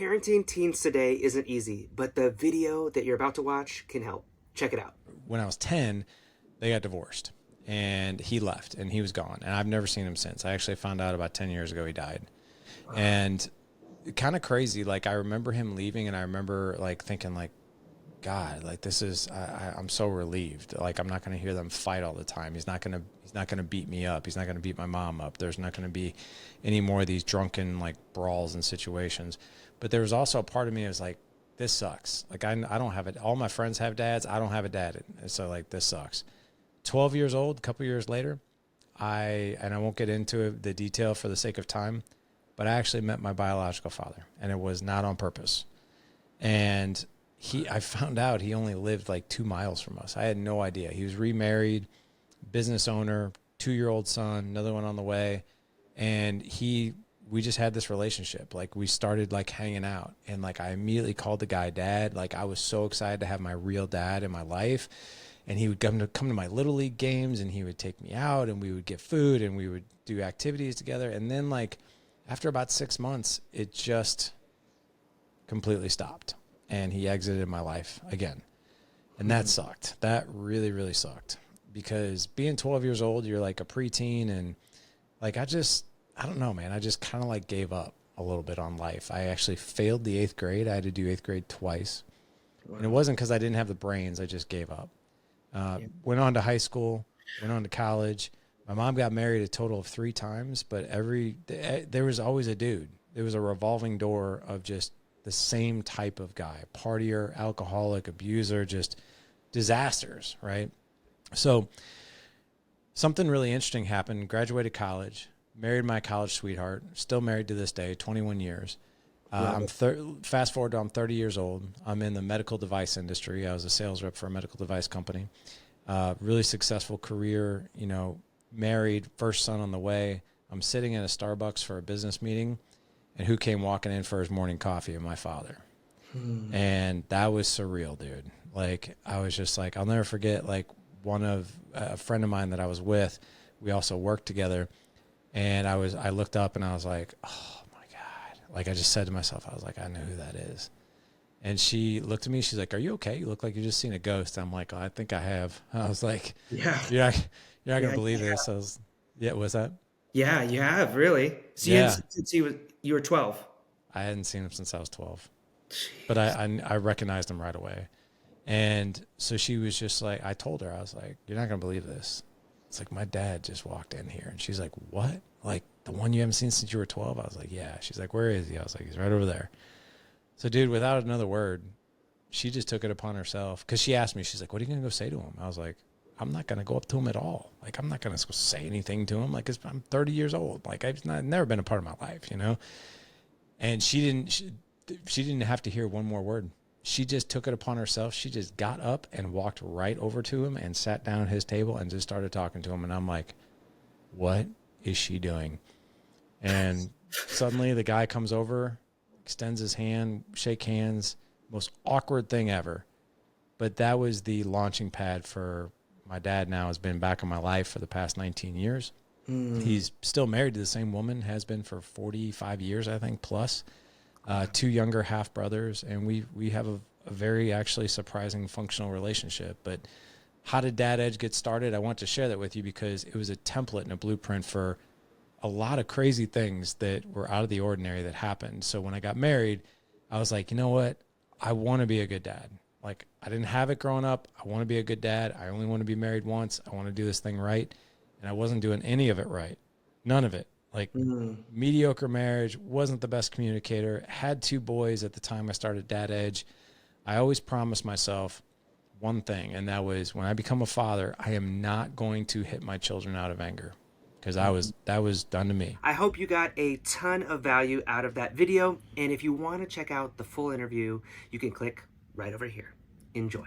Parenting teens today isn't easy, but the video that you're about to watch can help. Check it out. When I was 10, they got divorced and he left and he was gone. And I've never seen him since. I actually found out about 10 years ago he died. And kind of crazy. Like, I remember him leaving and I remember like thinking like, God, like this is, I'm so relieved. Like, I'm not going to hear them fight all the time. He's not going to beat me up. He's not going to beat my mom up. There's not going to be any more of these drunken like brawls and situations. But there was also a part of me that was like, this sucks. Like, I don't have it. All my friends have dads. I don't have a dad. And so like, this sucks. 12 years old, a couple years later, I won't get into the detail for the sake of time, but I actually met my biological father, and it was not on purpose. And I found out he only lived like 2 miles from us. I had no idea. He was remarried, business owner, 2-year-old son, another one on the way. And we just had this relationship. Like, we started like hanging out, and like, I immediately called the guy dad. Like, I was so excited to have my real dad in my life. And he would come to my little league games, and he would take me out, and we would get food, and we would do activities together. And then like, after about 6 months, it just completely stopped. And he exited my life again. And that sucked. That really, really sucked. Because being 12 years old, you're like a preteen, and like, I don't know, man. I just kind of like gave up a little bit on life. I actually failed the 8th grade. I had to do 8th grade twice. Wow. And it wasn't because I didn't have the brains. I just gave up. Went on to high school, went on to college. My mom got married a total of 3 times, but there was always a dude. There was a revolving door of just the same type of guy, partier, alcoholic, abuser, just disasters, right? So something really interesting happened. Graduated college, married my college sweetheart, still married to this day, 21 years. Fast forward to I'm 30 years old. I'm in the medical device industry. I was a sales rep for a medical device company. Really successful career, married, first son on the way. I'm sitting in a Starbucks for a business meeting, and who came walking in for his morning coffee? My father. And that was surreal, dude. Like, I was just like, I'll never forget, like, a friend of mine that I was with, we also worked together. And I looked up and I was like, oh, like, I just said to myself, I was like, I know who that is. And she looked at me. She's like, are you okay? You look like you just seen a ghost. I'm like, oh, I think I have. I was like, Yeah. You're not going to believe this. Was that? Yeah, you have, really. So Yeah. since you were 12. I hadn't seen him since I was 12. Jeez. But I recognized him right away. And so she was just like, I told her, I was like, you're not going to believe this. It's like, my dad just walked in here. And she's like, what? Like, the one you haven't seen since you were 12? I was like, yeah. She's like, where is he? I was like, he's right over there. So, dude, without another word, she just took it upon herself. Because she asked me, she's like, what are you going to go say to him? I was like, I'm not going to go up to him at all. Like, I'm not going to say anything to him. Like, I'm 30 years old. Like, I've never been a part of my life, And she didn't have to hear one more word. She just took it upon herself. She just got up and walked right over to him and sat down at his table and just started talking to him. And I'm like, what is she doing? And suddenly the guy comes over, extends his hand, shake hands, most awkward thing ever. But that was the launching pad for my dad. Now has been back in my life for the past 19 years. He's still married to the same woman, has been for 45 years, I think, plus. 2 younger half brothers, and we have a very actually surprising functional relationship. But how did Dad Edge get started? I want to share that with you because it was a template and a blueprint for a lot of crazy things that were out of the ordinary that happened. So when I got married, I was like, you know what? I want to be a good dad. Like, I didn't have it growing up. I want to be a good dad. I only want to be married once. I want to do this thing right. And I wasn't doing any of it right. None of it. Like, mediocre marriage, wasn't the best communicator, had 2 boys at the time I started Dad Edge. I always promised myself one thing, and that was when I become a father, I am not going to hit my children out of anger, because that was done to me. I hope you got a ton of value out of that video. And if you want to check out the full interview, you can click right over here. Enjoy.